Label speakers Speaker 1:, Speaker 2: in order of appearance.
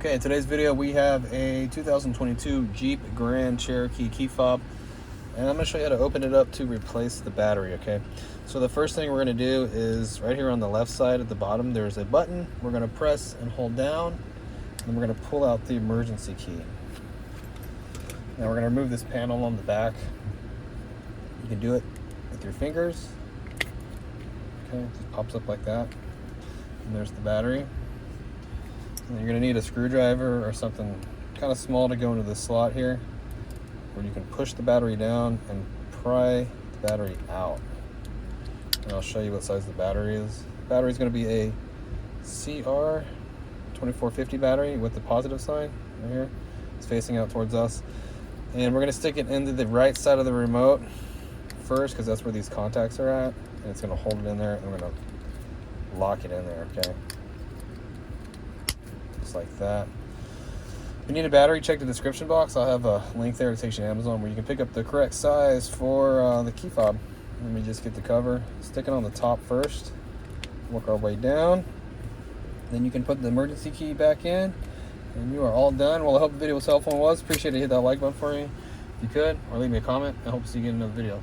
Speaker 1: Okay, in today's video we have a 2022 Jeep Grand Cherokee key fob, and I'm going to show you how to open it up to replace the battery. Okay, so the first thing we're going to do is right here on the left side at the bottom there's a button. We're going to press and hold down, and we're going to pull out the emergency key. Now we're going to remove this panel on the back. You can do it with your fingers. Okay, it just pops up like that, and there's the battery. And you're going to need a screwdriver or something kind of small to go into this slot here, where you can push the battery down and pry the battery out. And I'll show you what size the battery is. The battery is going to be a CR 2450 battery with the positive sign right here. It's facing out towards us. And we're going to stick it into the right side of the remote first, because that's where these contacts are at. And it's going to hold it in there, and we're going to lock it in there, okay? Like that. If you need a battery, check the description box. I'll have a link there that takes you to Amazon where you can pick up the correct size for the key fob. Let me just get the cover, stick it on the top first, work our way down, then you can put the emergency key back in, and you are all done. Well, I hope the video was helpful and was. Appreciate it. Hit that like button for me if you could, or leave me a comment. I hope to see you in another video.